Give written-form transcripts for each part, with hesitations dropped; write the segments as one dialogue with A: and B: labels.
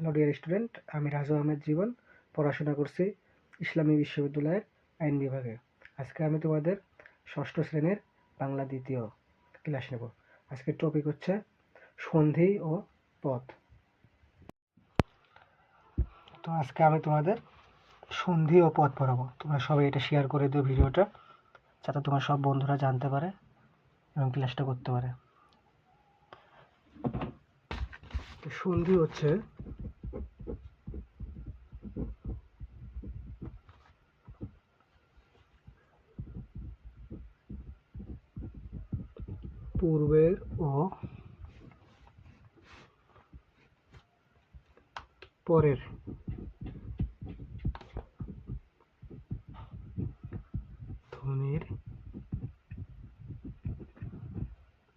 A: Hello dear student, আমি রাজু আহমেদ জীবন পড়াশোনা করছি ইসলামী বিশ্ববিদ্যালয়ের আইন বিভাগে। আজকে আমি তোমাদের ষষ্ঠ শ্রেণীর বাংলা দ্বিতীয় ক্লাস নেব। আজকের টপিক হচ্ছে সন্ধি ও পদ। তো আজকে আমি তোমাদের সন্ধি ও পদ পড়াবো। তোমরা সবাই এটা শেয়ার করে দিও ভিডিওটা, যাতে তোমার সব বন্ধুরা জানতে পারে এবং ক্লাসটা করতে পারে। তো সন্ধি হচ্ছে পূর্বের ও পরের ধ্বনির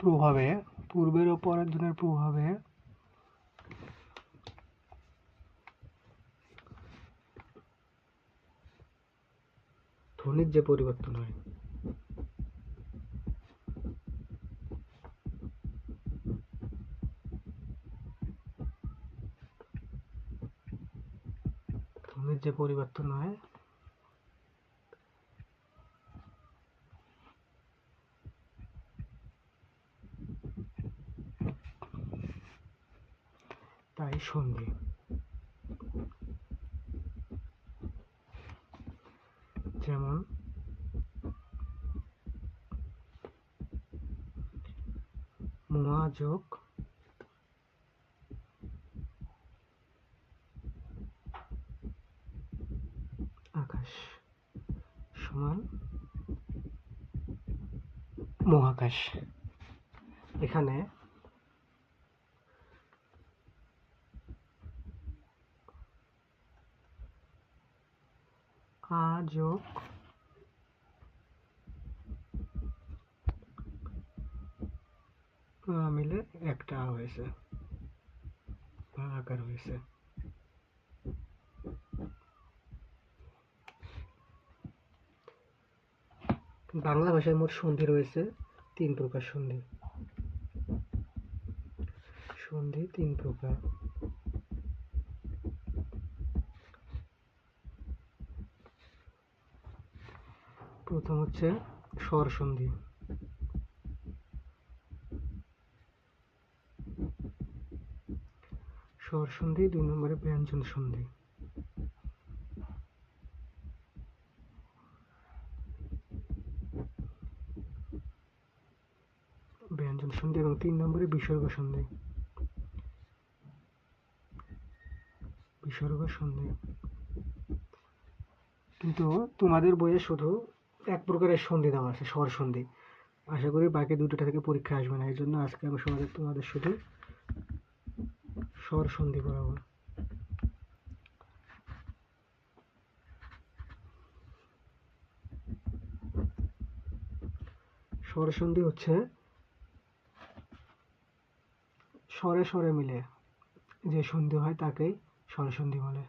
A: প্রভাবে, পূর্বের ও পরের ধ্বনির প্রভাবে ধ্বনির যে পরিবর্তন হয়, তাই সন্ধি। যেমন মহাযোগ আকাশ সমান মহাকাশ। এখানে আ যোগ মিলে একটা হয়েছে, আকার হয়েছে। বাংলা ভাষায় মোট সন্ধি রয়েছে 3 প্রকার। সন্ধি 3 প্রকার। প্রথম হচ্ছে স্বর সন্ধি, স্বর সন্ধি। 2 নম্বরে ব্যঞ্জন সন্ধি, ব্যঞ্জন সন্ধি এবং 3 নম্বরে বিসর্গ সন্ধি, বিসর্গ সন্ধি। কিন্তু তোমাদের বইয়ে শুধু এক প্রকারের সন্ধি দেওয়া আছে, স্বর সন্ধি। আশা করি বাকি দুটোটা থেকে পরীক্ষা আসবে না, এই জন্য আজকে আমি তোমাদের শুধু স্বর সন্ধি পড়াবো। স্বর সন্ধি হচ্ছে স্বরে স্বরে মিলে যে সন্ধি হয় তাকেই স্বর সন্ধি বলে।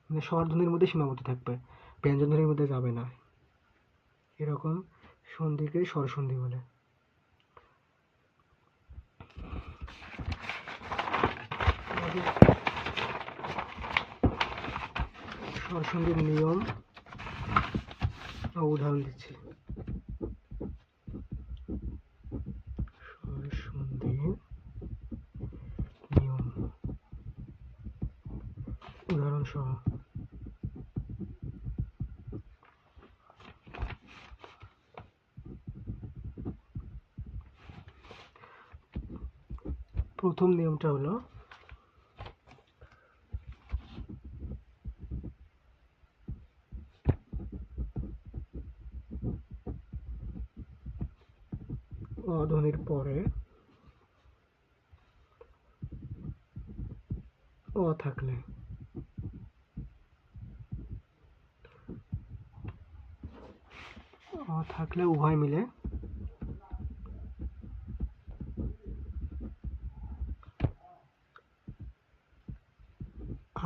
A: মানে স্বর ধ্বনির মধ্যে সীমাবদ্ধ থাকবে, ব্যঞ্জন ধ্বনির মধ্যে যাবে না, এরকম সন্ধিকে স্বর সন্ধি বলে। স্বর সন্ধির নিয়ম উদাহরণ দিচ্ছি। স্বর সন্ধির নিয়ম উদাহরণ সহ। প্রথম নিয়মটা হলো অ ধ্বনির পরে অ থাকলে উভয় মিলে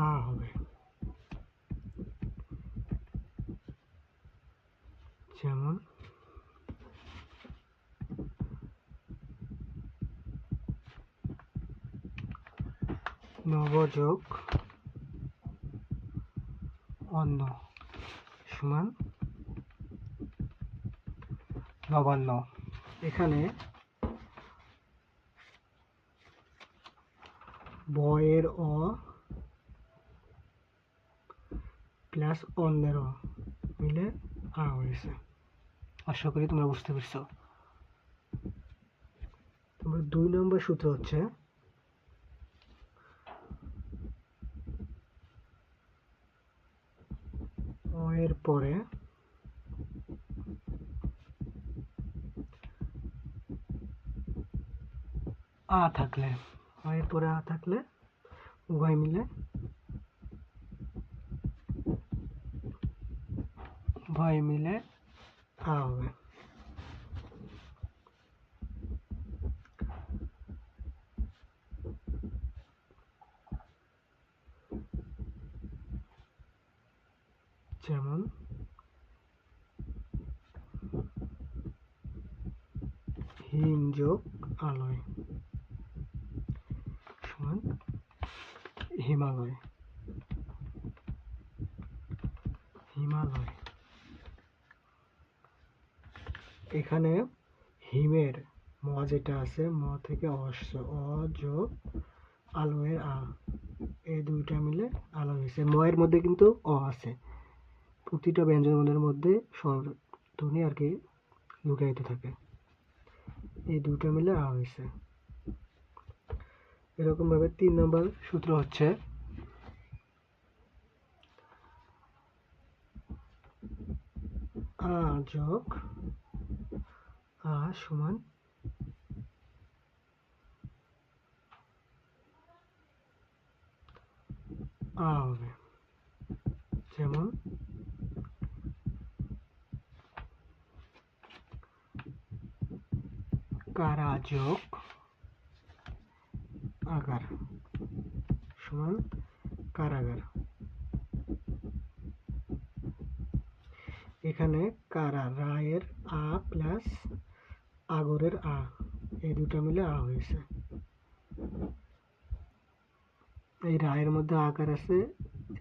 A: আ হবে। যেমন নব যোগ অন্ন সমান নবান্ন। এখানে বয়ের অ প্লাস অন্যের অ মিলে আ হয়েছে। আশা করি তোমরা বুঝতে পারছো। তোমার 2 নম্বর সূত্র হচ্ছে অ এর পরে আ থাকলে, অ এর পরে আ থাকলে উভয় মিলে আ হবে। যেমন হিম যোগ আলয় সমান হিমালয়। এখানে হিমের ম যেটা আছে, ম থেকে অ যোগ আলয়ের আ, এই দুইটা মিলে আলয় হয়েছে। ম এর মধ্যে কিন্তু অ আছে, প্রতিটা ব্যঞ্জনবর্ণের মধ্যে স্বরধ্বনি আর কি লুকায়িত থাকে, এই দুইটা মিলে আ হয়েছে। এরকম ভাবে 3 নম্বর সূত্র হচ্ছে আ যোগ আ সমান আ হবে। যেমন কারা যোগ আগার সমান কারাগার। এখানে কারা রায়ের আ প্লাস আগরের আ, এই দুটো মিলে আ হয়েছে। এই রায়ের মধ্যে আকার আছে,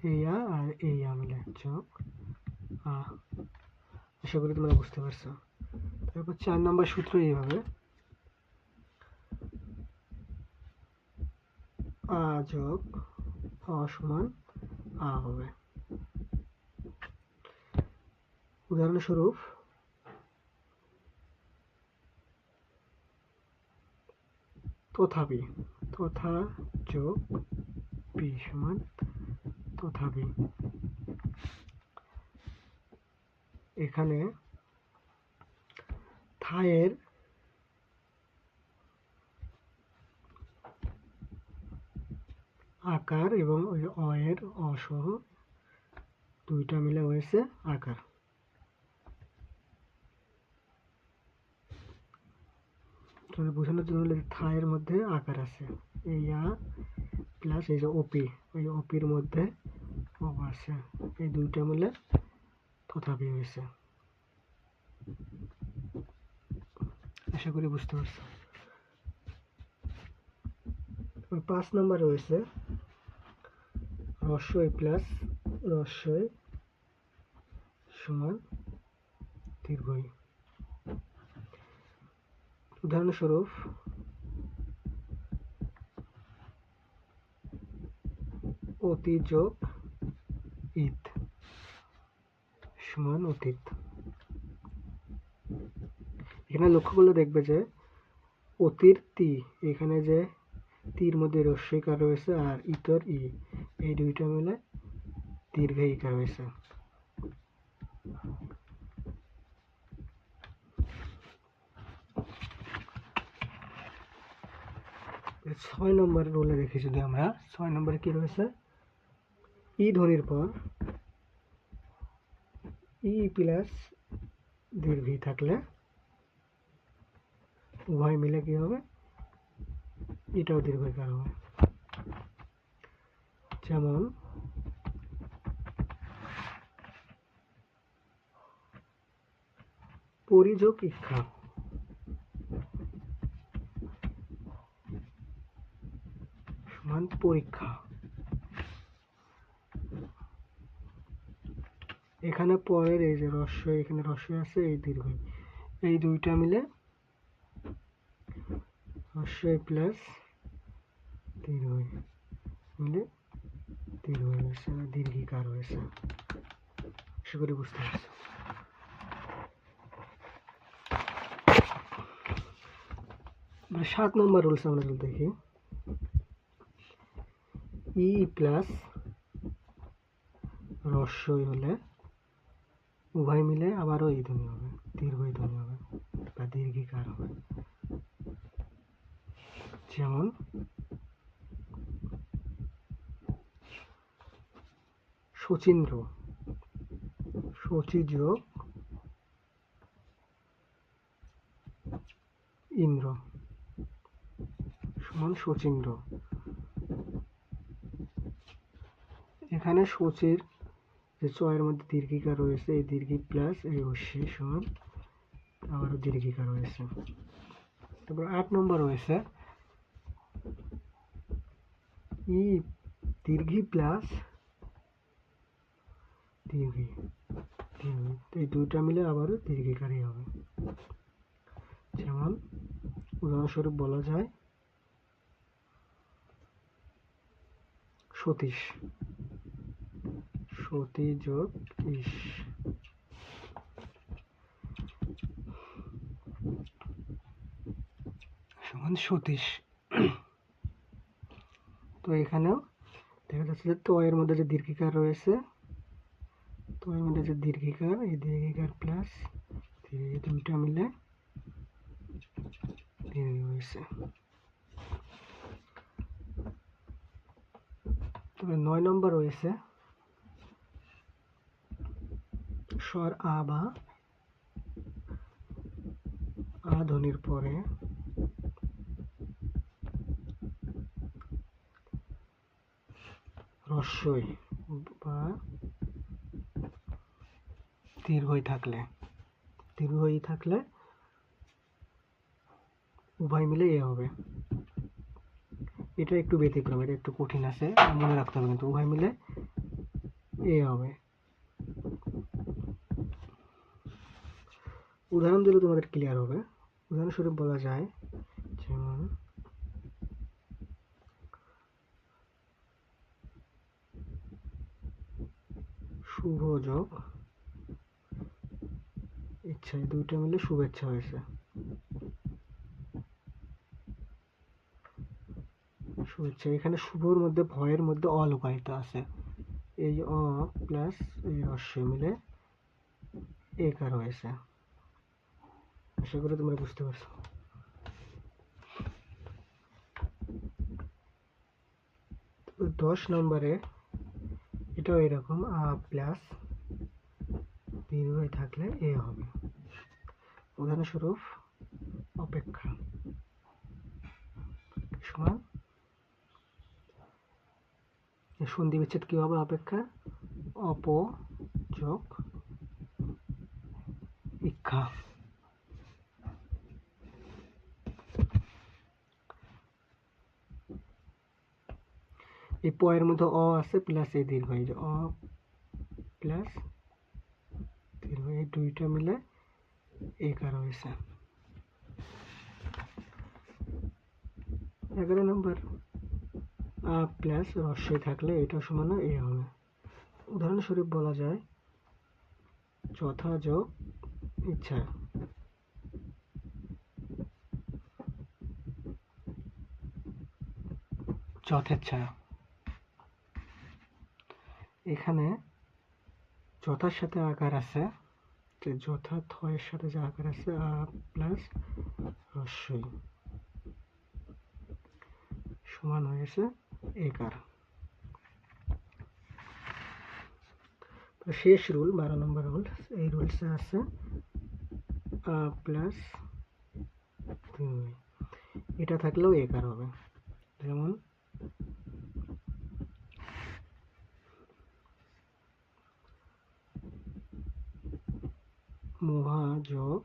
A: এই আ আর এই আ মিলে যোগ আ। আশা করি তোমরা বুঝতে পারছো। তারপর 4 নম্বর সূত্র এইভাবে আ যোগ অ সমান আ হবে। উদাহরণস্বরূপ তথাপি, তথা যোগ পি সমান তথাপি। এখানে থায়ের আকার এবং ওই অ এর অ সহ দুইটা মিলে হয়েছে আকার। বোঝানোর জন্য থায়ের মধ্যে আকার আছে, এই আ প্লাস এই যে ওপি, ওই ওপির মধ্যে ও আছে, এই দুইটা মিলে তথাপি হয়েছে। আশা করি বুঝতে পারছো। 5 নম্বর রয়েছে রস্বই প্লাস রস্বই সমান দীর্ঘই। উদাহরণস্বরূপ অতি যোগ ঈদ সমান অতীত। এখানে লক্ষ্য করলে দেখবে যে অতির তি, এখানে যে তীর মধ্যে রস্বইকার রয়েছে আর ইতর ই, এই দুইটা মিলে দীর্ঘ ইকার হয়েছে। 6 নম্বর রোলে দেখি যদি আমরা, 6 নম্বরে কি রয়েছে, ই ধ্বনির পর ই প্লাস দীর্ঘ ই থাকলে উভয় মিলে কি হবে, এটাও দীর্ঘইকার হবে। যেমন পরিযোগ ইক্ষা সমান পরীক্ষা। এখানে পরের এই যে রস্বই, এখানে রস্বই আছে, এই দীর্ঘ, এই দুইটা মিলে রস্বই প্লাস দীর্ঘ মিলে দীর্ঘ হয়েছে, দীর্ঘিকার হয়েছে। আশা করি বুঝতে পারছো। এবার 7 নম্বর রুলস আমরা যদি দেখি, ই প্লাস রস্বই হলে উভয় মিলে আবারও এই ধ্বনি হবে, দীর্ঘ ধ্বনি হবে বা দীর্ঘিকার হবে। যেমন শচীন্দ্র, শচী যোগ ইন্দ্র সমান শচীন্দ্র। এখানে শচীর যে চয়ের মধ্যে দীর্ঘিকার রয়েছে, এই দীর্ঘি প্লাস এই হস্যি সমান আবারও দীর্ঘিকার রয়েছে। তারপর 8 নম্বর রয়েছে ই দীর্ঘি প্লাস দীর্ঘি, এই দুইটা মিলে আবারও দীর্ঘিকারই হবে। যেমন উদাহরণস্বরূপ বলা যায় সতীশ, সতী যোগ ইস সমান সতীশ। তো এখানেও দেখা যাচ্ছে যে তয়ের মধ্যে যে দীর্ঘিকার রয়েছে, তয়ের মধ্যে যে দীর্ঘিকার, এই দীর্ঘিকার প্লাস এই দুইটা মিলে দীর্ঘ হয়েছে। তবে 9 নম্বর রয়েছে স্বর আ বা আ ধ্বনির পরে রস্বই বা দীর্ঘই থাকলে উভয় মিলে এ হবে। এটা একটু ব্যতিক্রম, এটা একটু কঠিন আছে, মনে রাখতে হবে, কিন্তু উভয় মিলে এ হবে। উদাহরণ দিলে তোমাদের ক্লিয়ার হবে। উদাহরণস্বরূপ বলা যায় যেমন শুভ যোগ ইচ্ছা, এই দুইটা মিলে শুভেচ্ছা হয়েছে। শুভেচ্ছা, এখানে শুভর মধ্যে ভয়ের মধ্যে অ লুকায়িত আছে, এই অ প্লাস এই রস্বই মিলে একার হয়েছে। আশা করি তোমরা বুঝতে পারছো। তো 10 নম্বরে এটাও এরকম, আ প্লাস দীর্ঘ থাকলে এ হবে। উদাহরণস্বরূপ অপেক্ষা সমান সন্ধি বিচ্ছেদ কি হবে? অপেক্ষা অপ যোগ ইক্ষা। এই পয়ের মধ্যে অ আছে প্লাস এই দীর্ঘ, এই যে অ প্লাস দীর্ঘ, এই দুইটা মিলে একার হয়েছে। 11 নম্বর আ প্লাস রস্বই থাকলে এটা সমান এ হবে। উদাহরণস্বরূপ বলা যায় যথা যোগ ইচ্ছা। যথেচ্ছা, এখানে যথার সাথে আকার আছে, যে যথা থয়ের সাথে যে আকার আছে আ প্লাস রস্বই সমান হয়েছে একার। শেষ রুল 12 নম্বর রুল, এই রুলসে আছে আ প্লাস এটা থাকলেও একার হবে। যেমন মহাযোগ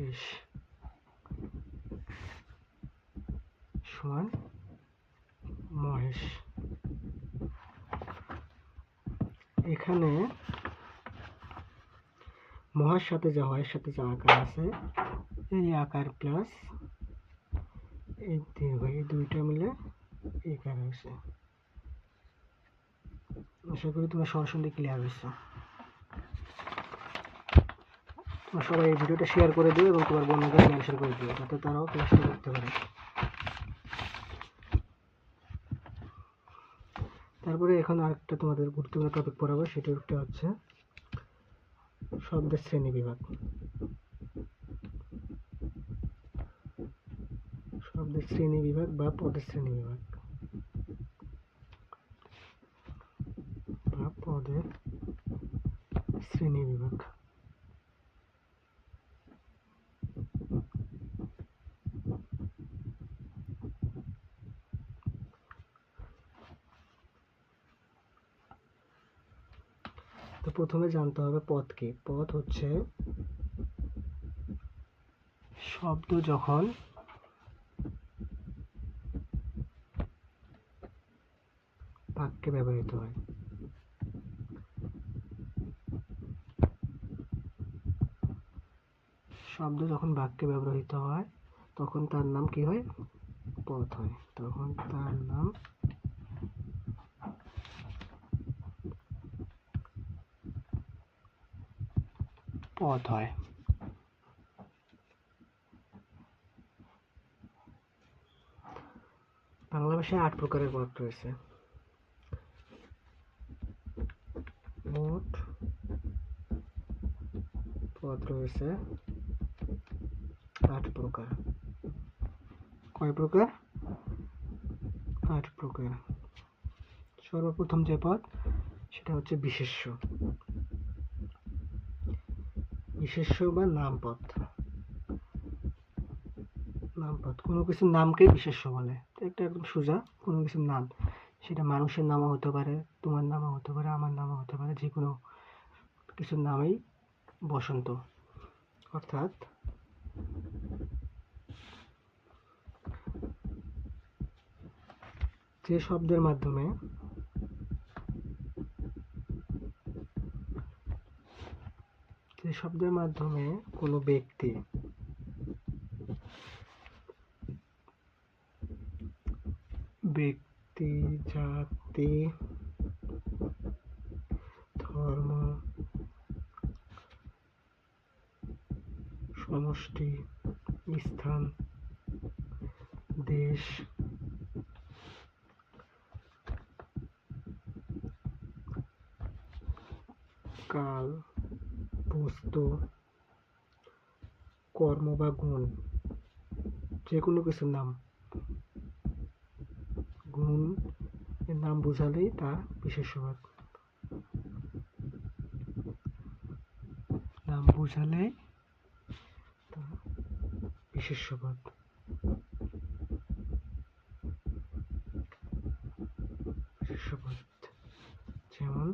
A: ইস সমান মহেশ। এখানে মহার সাথে যা হয়, সাথে যা আকার আছে, এই আকার প্লাস এই দীর্ঘ, এই দুইটা মিলে এই আকার হয়েছে। আশা করি তোমরা সরাসরি ক্লিয়ার হয়েছে। তোমরা সবাই এই ভিডিওটা শেয়ার করে দিও এবং তোমার বন্ধুদের মেনশন করে দিও, যাতে তারাও ক্লাসটা করতে পারে। তারপরে এখন আরেকটা তোমাদের গুরুত্বপূর্ণ টপিক পড়াবো, সেটা হচ্ছে শব্দের শ্রেণী বিভাগ। শব্দের শ্রেণী বিভাগ বা পদের শ্রেণী বিভাগ বা পদের শ্রেণী বিভাগ। তো প্রথমে জানতে হবে পদ কি। পদ হচ্ছে শব্দ যখন বাক্যে ব্যবহৃত হয়। শব্দ যখন বাক্যে ব্যবহৃত হয় তখন তার নাম কি হয়? পদ হয়। তখন তার নাম পদ হয়। বাংলা ভাষায় 8 প্রকারের পদ রয়েছে। মোট পদ রয়েছে 8 প্রকার। কয় প্রকার? 8 প্রকার। সর্বপ্রথম যে পদ, সেটা হচ্ছে বিশেষ্য। বিশেষ্য বা নামপদ। নামপদ কোনো কিছুর নামকে বিশেষ্য বলে। এটা একদম সোজা, কোনো কিছুর নাম, সেটা মানুষের নামও হতে পারে, তোমার নামও হতে পারে, আমার নামও হতে পারে, যে কোনো কিছুর নামেই বসন্ত। অর্থাৎ যে শব্দের মাধ্যমে কোনো ব্যক্তি জাতি, ধর্ম, সমষ্টি, স্থান, দেশ, কাল, বস্তু, কর্ম বা গুণ, যে কোনো কিছুর নাম, গুণ এর নাম বোঝালেই তা বিশেষ্যপদ। নাম বোঝালেই তা বিশেষ্যপদ। বিশেষ্যপদ যেমন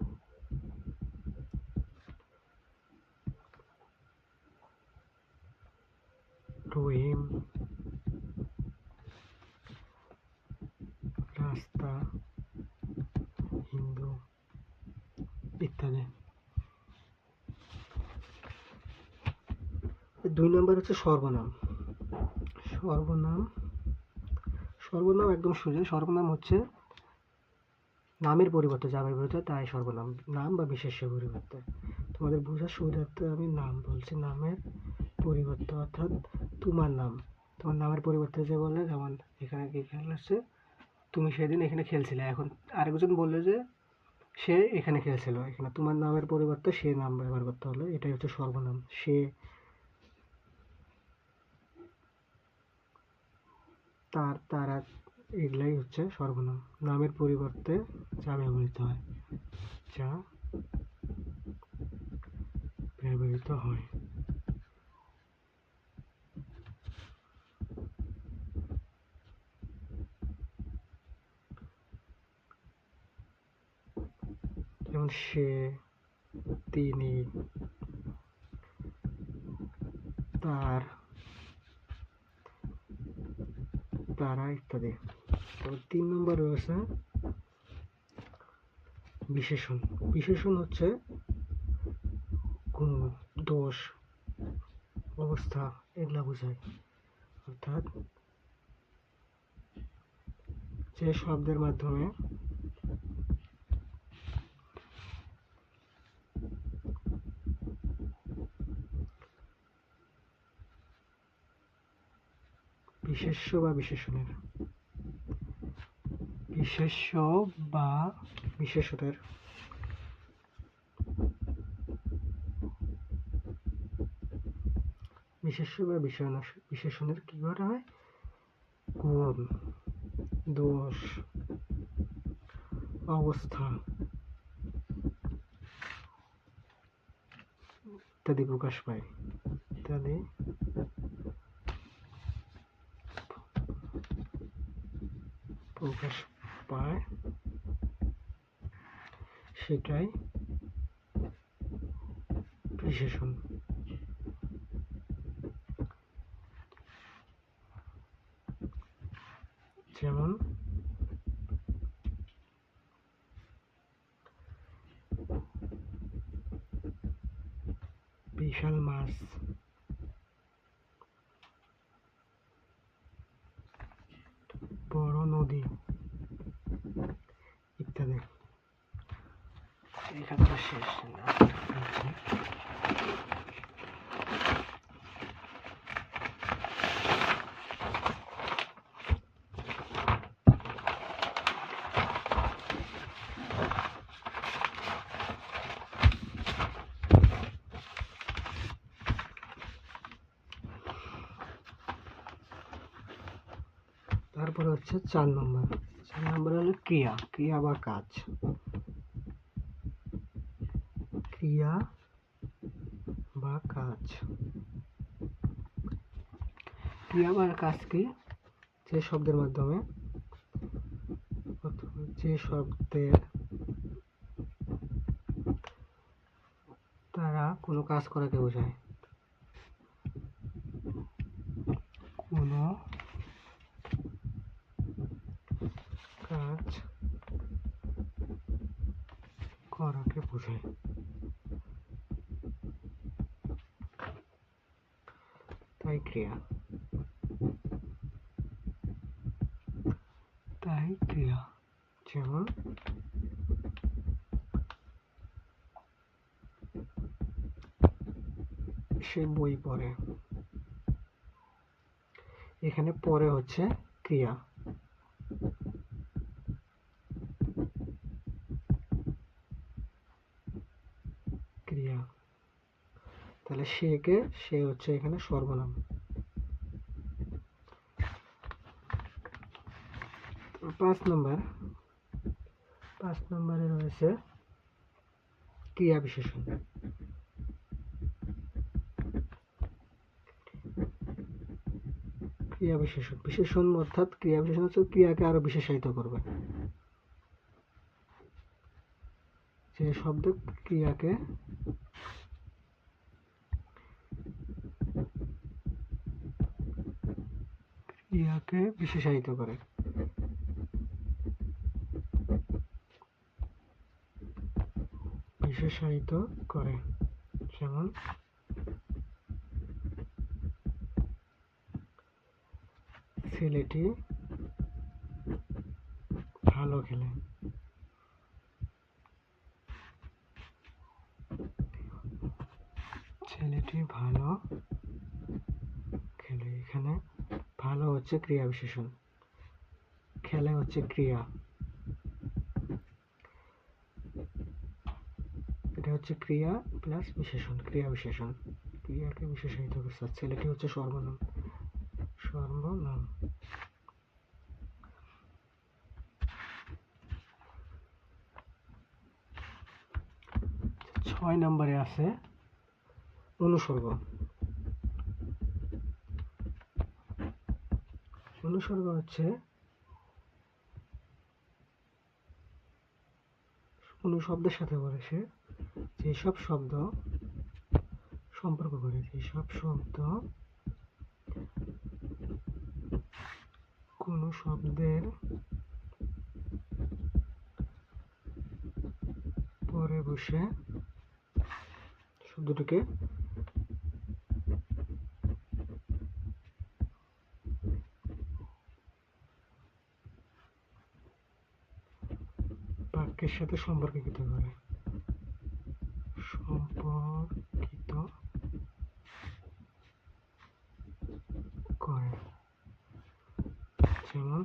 A: রহিম, রাস্তা, হিন্দু ইত্যাদি। 2 নম্বর হচ্ছে সর্বনাম। সর্বনাম একদম সোজা। সর্বনাম হচ্ছে নামের পরিবর্তে যা ব্যবহৃত হয় তাই সর্বনাম, নাম বা বিশেষ্যের পরিবর্তে। তোমাদের বোঝার সুবিধার্থে আমি নাম বলছি। নামের পরিবর্তে অর্থাৎ তোমার নামের পরিবর্তে যে বললে, যেমন এখানে কি খেয়াল আসছে, তুমি সেদিন এখানে খেলছিলে, এখন আরেকজন বললে যে সে এখানে খেলছিল, এখানে তোমার নামের পরিবর্তে সে নাম ব্যবহার করতে হলো, এটাই হচ্ছে সর্বনাম। সে, তার, তারা, এগুলাই হচ্ছে সর্বনাম। নামের পরিবর্তে যা ব্যবহৃত হয়। যেমন সে, তিনি, তার, তারা ইত্যাদি। তো 3 নম্বর রয়েছে বিশেষণ। বিশেষণ হচ্ছে গুণ, দোষ, অবস্থা এগুলা বোঝায়। অর্থাৎ যে শব্দের মাধ্যমে বিশেষ্য বা বিশেষণের বিশেষ্য বা বিশেষণের বিশেষ্য বা বিশেষণের কি করা হয়? গুণ, দোষ, অবস্থা ইত্যাদি প্রকাশ পায়। ইত্যাদি প্রকাশ পায়, সেটাই বিশেষণ। যেমন বিশাল মাছ, বড় নদী ইত্যাদি। এখানে শেষ না। তারপরে হচ্ছে 4 নম্বর। 4 নম্বর হলো ক্রিয়া। ক্রিয়া বা কাজ। ক্রিয়া বা কাজ। ক্রিয়া বা কাজ কি? যে শব্দের মাধ্যমে যে শব্দের দ্বারা কোনো কাজ করাকে বোঝায়। কোনো কাজ করাকে বোঝায়। তাই ক্রিয়া। তাই ক্রিয়া। যেমন সে বই পড়ে। এখানে পড়ে হচ্ছে ক্রিয়া। ক্রিয়া। তাহলে সে হচ্ছে এখানে সর্বনাম। 5 নম্বর। 5 নম্বরে রয়েছে ক্রিয়া বিশেষণ। ক্রিয়া বিশেষণ। বিশেষণ অর্থাৎ ক্রিয়া বিশেষণ হচ্ছে ক্রিয়াকে আরো বিশেষায়িত করবে। যে শব্দ ক্রিয়াকে বিশেষায়িত করে। বিশেষায়িত করে। যেমন ছেলেটি ভালো খেলে। ছেলেটি ভালো খেলে। এখানে ভালো হচ্ছে ক্রিয়া বিশেষণ, খেলে হচ্ছে ক্রিয়া। এটা হচ্ছে ক্রিয়া প্লাস বিশেষণ, ক্রিয়া বিশেষণ। ক্রিয়াকে বিশেষায়িত করছে। ছেলেটি হচ্ছে সর্বনাম। সর্বনাম। 6 নম্বরে আছে অনুসর্গ। অনুসর্গ হচ্ছে অনুশব্দের সাথে বলে সে যেসব শব্দ সম্পর্ক করে, যেসব শব্দ কোনো শব্দের পরে বসে শব্দটিকে বাক্যের সাথে সম্পর্কিত করে। যেমন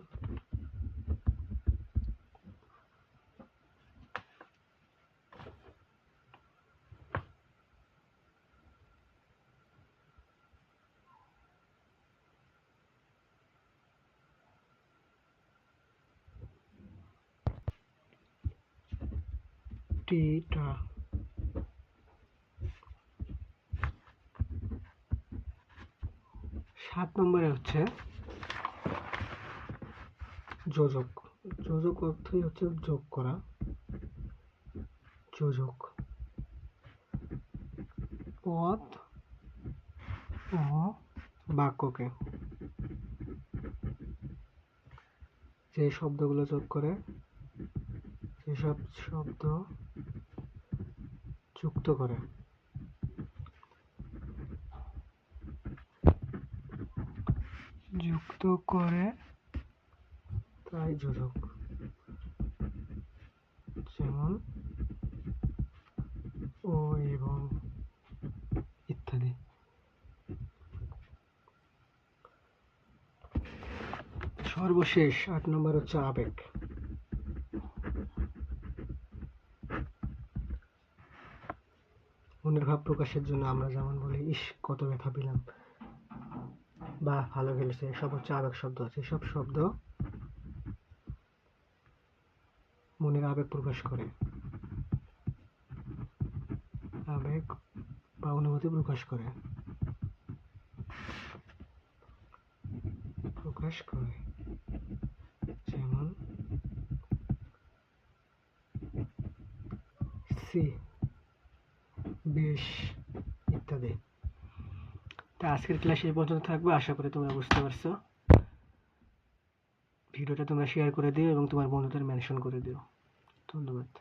A: টিটা। 7 নম্বরে হচ্ছে যোজক। যোজক অর্থই হচ্ছে যোগ করা। যোজক পদ ও বাক্যকে যে শব্দগুলো যোগ করে, যেসব শব্দ যুক্ত করে, তাই যোজক। যেমন ও, এবং ইত্যাদি। সর্বশেষ 8 নম্বর হচ্ছে আবেগ। মনের ভাব প্রকাশের জন্য আমরা যেমন বলি ইস কত ব্যথা পেলাম বা ভালো খেলেছে, এসব হচ্ছে আবেগ শব্দ। যেসব শব্দ মনের আবেগ প্রকাশ করে, আবেগ বা অনুভূতি প্রকাশ করে। যেমন সি, বেশ ইত্যাদি। তা আজকের ক্লাস এই পর্যন্ত থাকবে। আশা করি তোমরা বুঝতে পারছো। ভিডিওটা তোমরা শেয়ার করে দিও এবং তোমার বন্ধুদের মেনশন করে দিও। ধন্যবাদ।